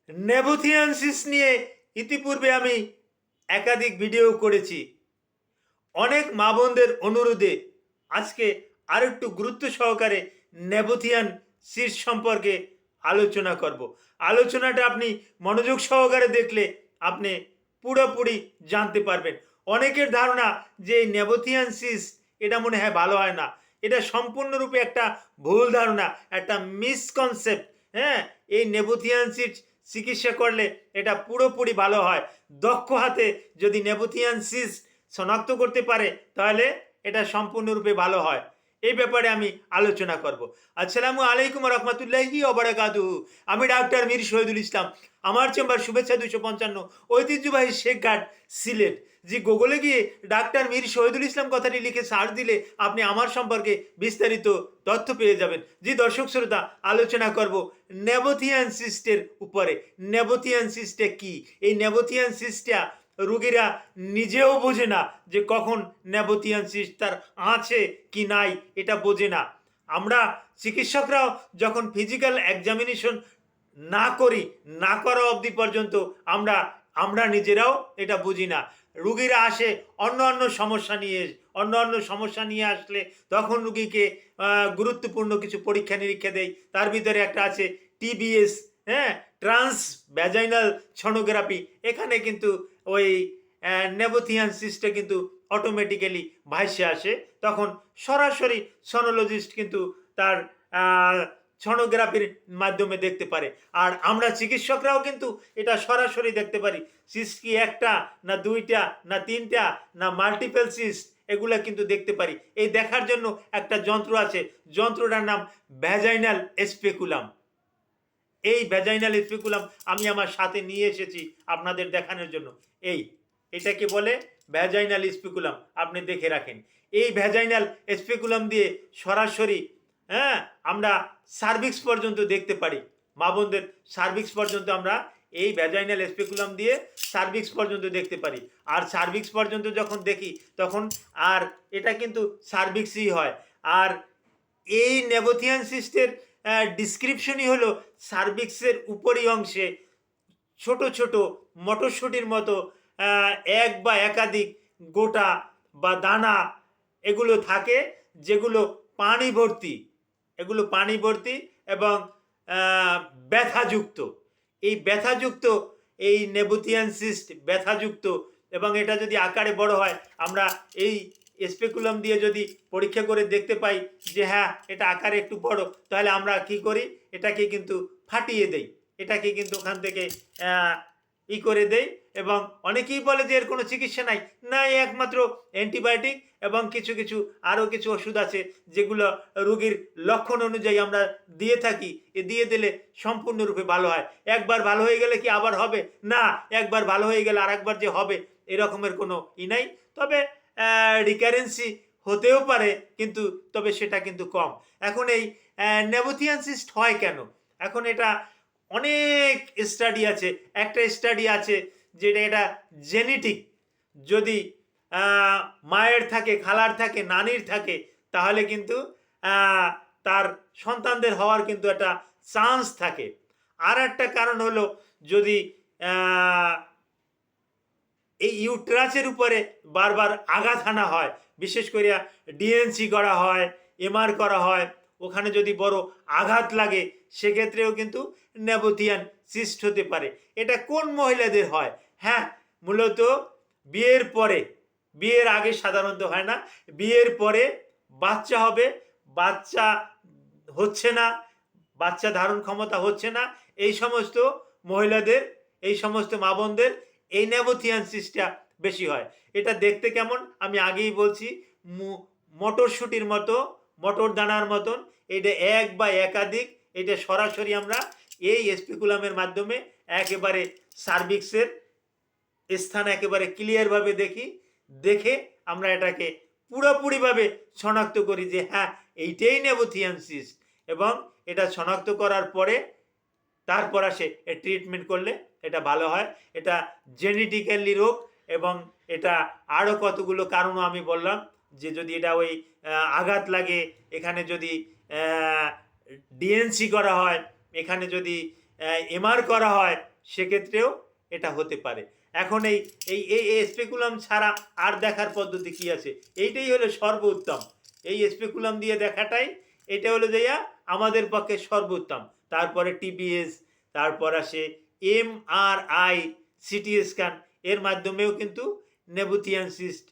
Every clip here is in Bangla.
নেবুথিয়ানসিস নিয়ে ইতিপূর্বে আমি একাধিক ভিডিও করেছি। অনেক মা বোনদের অনুরোধে আজকে আরেকটু গুরুত্ব সহকারে নেবুথিয়ান সিস সম্পর্কে আলোচনা করব। আলোচনাটা আপনি মনোযোগ সহকারে দেখলে আপনি পুরোপুরি জানতে পারবেন। অনেকের ধারণা যে এই নেবুথিয়ান সিস এটা মনে হয় ভালো হয় না। এটা সম্পূর্ণরূপে একটা ভুল ধারণা, একটা মিসকনসেপ্ট। হ্যাঁ, এই নেবুথিয়ান সিস চিকিৎসা করলে এটা পুরোপুরি ভালো হয়। দক্ষ হাতে যদি নেবুথিয়ান সিস শনাক্ত করতে পারে তাহলে এটা সম্পূর্ণরূপে ভালো হয়। এই ব্যাপারে আমি আলোচনা করব। আসসালামু আলাইকুম রহমতুল্লাহি ওবারাকাতুহু। আমি ডাক্তার মীর শহীদুল ইসলাম। আমার চেম্বার শুভেচ্ছা 255, ঐতিহ্যবাহী শেখঘাট, সিলেট। জি, গুগলে গিয়ে ডাক্তার মীর শহীদুল ইসলাম কথাটি লিখে সার্চ দিলে আপনি আমার সম্পর্কে বিস্তারিত তথ্য পেয়ে যাবেন। জি দর্শক শ্রোতা, আলোচনা করব নেবুথিয়ান সিস্টের উপরে। নেবুথিয়ান সিস্টে কি? এই নেবুথিয়ান সিস্টটা রোগীরা নিজেও বোঝে না যে কখন নেবুথিয়ান সিস্ট তার আছে কি নাই, এটা বোঝে না। আমরা চিকিৎসকরাও যখন ফিজিক্যাল এক্সামিনেশন না করি, না করা অবধি পর্যন্ত আমরা আমরা নিজেরাও এটা বুঝি না। রুগীরা আসে অন্য অন্য সমস্যা নিয়ে আসলে তখন রুগীকে গুরুত্বপূর্ণ কিছু পরীক্ষা নিরীক্ষা দেয়। তার ভিতরে একটা আছে টিবিএস, হ্যাঁ, ট্রান্স ভ্যাজাইনাল সোনোগ্রাফি। এখানে কিন্তু ওই নেবুথিয়ান সিস্টে কিন্তু অটোমেটিক্যালি ভাইসে আসে। তখন সরাসরি সনোলজিস্ট কিন্তু তার সোনোগ্রাফির মাধ্যমে দেখতে পারে। আর আমরা চিকিৎসকরাও কিন্তু এটা সরাসরি দেখতে পারি। সিস্ট কি একটা, না দুইটা, না তিনটা, না মাল্টিপল সিস্ট, এগুলা কিন্তু দেখতে পারি। এই দেখার জন্য একটা যন্ত্র আছে, যন্ত্রটার নাম ভ্যাজাইনাল স্পেকুলাম। এই ভ্যাজাইনাল স্পেকুলাম আমি আমার সাথে নিয়ে এসেছি আপনাদের দেখানোর জন্য। এটাকে বলে ভ্যাজাইনাল স্পেকুলাম, আপনি দেখে রাখেন। এই ভ্যাজাইনাল স্পেকুলাম দিয়ে সরাসরি, হ্যাঁ, আমরা সার্ভিক্স পর্যন্ত দেখতে পারি। মা বোনদের সার্ভিক্স পর্যন্ত আমরা এই ভ্যাজাইনাল স্পেকুলাম দিয়ে সার্ভিক্স পর্যন্ত দেখতে পারি। আর সার্ভিক্স পর্যন্ত যখন দেখি তখন আর এটা কিন্তু সার্ভিক্সই হয়। আর এই নেবুথিয়ান সিস্টের ডিসক্রিপশনই হলো সার্ভিক্সের উপরি অংশে ছোট ছোট মটরশুঁটির মতো এক বা একাধিক গোটা বা দানা এগুলো থাকে, যেগুলো পানি ভর্তি, এগুলো পানি ভর্তি এবং ব্যথাযুক্ত। এই ব্যথাযুক্ত এই নেবুথিয়ান সিস্ট ব্যথাযুক্ত, এবং এটা যদি আকারে বড় হয় আমরা এই স্পেকুলাম দিয়ে যদি পরীক্ষা করে দেখতে পাই যে হ্যাঁ এটা আকারে একটু বড়, তাহলে আমরা কি করি, এটাকে কিন্তু ফাটিয়ে দেই, এটাকে কিন্তু ওখান থেকে করে দেই। এবং অনেকেই বলে যে এর কোনো চিকিৎসা নাই, না একমাত্র অ্যান্টিবায়োটিক এবং কিছু কিছু আরও কিছু ওষুধ আছে যেগুলো রোগীর লক্ষণ অনুযায়ী আমরা দিয়ে থাকি। দিয়ে দিলে সম্পূর্ণরূপে ভালো হয়। একবার ভালো হয়ে গেলে কি আবার হবে না, একবার ভালো হয়ে গেলে আর একবার যে হবে এরকমের কোনো নাই। তবে রিকারেন্সি হতেও পারে, কিন্তু তবে সেটা কিন্তু কম। এখন এই নেবুথিয়ান সিস্ট হয় কেন? এখন এটা অনেক স্টাডি আছে। একটা স্টাডি আছে যেটা এটা জেনেটিক। যদি মায়ের থাকে, খালার থাকে, নানির থাকে, তাহলে কিন্তু তার সন্তানদের হওয়ার কিন্তু একটা চান্স থাকে। আর একটা কারণ হলো যদি এই ইউট্রাসের উপরে বারবার আঘাত হানা হয়, বিশেষ করে ডিএনসি করা হয়, এমআর করা হয়, ওখানে যদি বড় আঘাত লাগে সেক্ষেত্রেও কিন্তু নেবুথিয়ান সিস্ট হতে পারে। এটা কোন মহিলাদের হয়? হ্যাঁ, মূলত বিয়ের পরে, বিয়ের আগে সাধারণত হয় না, বিয়ের পরে বাচ্চা হবে, বাচ্চা হচ্ছে না, বাচ্চা ধারণ ক্ষমতা হচ্ছে না, এই সমস্ত মহিলাদের, এই সমস্ত মা বোনদের এই নেবুথিয়ান সিস্টটা বেশি হয়। এটা দেখতে কেমন আমি আগেই বলছি, মটরশুঁটির মতো, মটর দানার মতন। এটা এক বা একাধিক, এটা সরাসরি আমরা এই স্পেকুলামের মাধ্যমে একেবারে সার্ভিক্সের স্থান একেবারে ক্লিয়ারভাবে দেখি। দেখে আমরা এটাকে পুরোপুরিভাবে শনাক্ত করি যে হ্যাঁ এইটাই নেবুথিয়ান সিস্ট। এবং এটা শনাক্ত করার পরে তারপর আসে ট্রিটমেন্ট করলে এটা ভালো হয়। এটা জেনেটিক্যালি রোগ, এবং এটা আরও কতগুলো কারণও আমি বললাম যে যদি এটা ওই আঘাত লাগে, এখানে যদি ডিএনসি করা হয়, এখানে যদি এমআর করা হয়, সেক্ষেত্রেও এটা হতে পারে। এখন এই এই এই স্পেকুলাম ছাড়া আর দেখার পদ্ধতি কি আছে? এইটাই হলো সর্বোত্তম। এই স্পেকুলাম দিয়ে দেখাটাই এটা হলো যে আমাদের পক্ষে সর্বোত্তম। তারপরে টিবিএস, তারপর আসে এমআরআই, সিটি স্ক্যান, এর মাধ্যমেও কিন্তু নেবুথিয়ান সিস্ট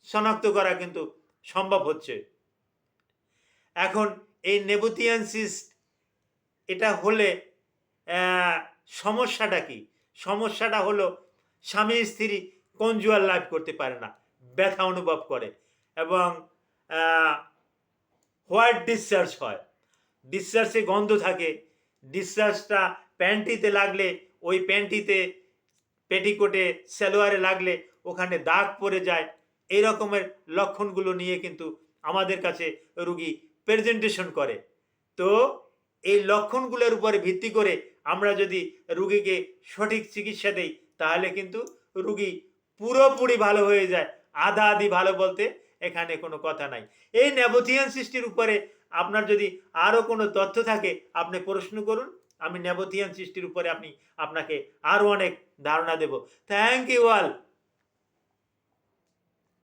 শনাক্ত করা কিন্তু সম্ভব হচ্ছে। এখন এই নেবুথিয়ান সিস্ট এটা হলে সমস্যাটা কি? সমস্যাটা হলো স্বামী স্ত্রী কনজুয়াল লাইফ করতে পারে না, ব্যথা অনুভব করে এবং হোয়াইট ডিসচার্জ হয়, ডিসচার্জে গন্ধ থাকে, ডিসচার্জটা প্যান্টিতে লাগলে ওই প্যান্টিতে পেটিকোটে সালোয়ারে লাগলে ওখানে দাগ পড়ে যায়। এই রকমের লক্ষণগুলো নিয়ে কিন্তু আমাদের কাছে রুগী প্রেজেন্টেশন করে। তো এই লক্ষণগুলোর উপরে ভিত্তি করে আমরা যদি রুগীকে সঠিক চিকিৎসা দেই তাহলে কিন্তু রুগী পুরোপুরি ভালো হয়ে যায়। আধা আধি ভালো বলতে এখানে কোনো কথা নাই। এই নেবুথিয়ান সিস্টের উপরে আপনার যদি আরও কোনো তথ্য থাকে আপনি প্রশ্ন করুন, আমি নেবুথিয়ান সিস্টের উপরে আপনাকে আরও অনেক ধারণা দেব। Thank you all.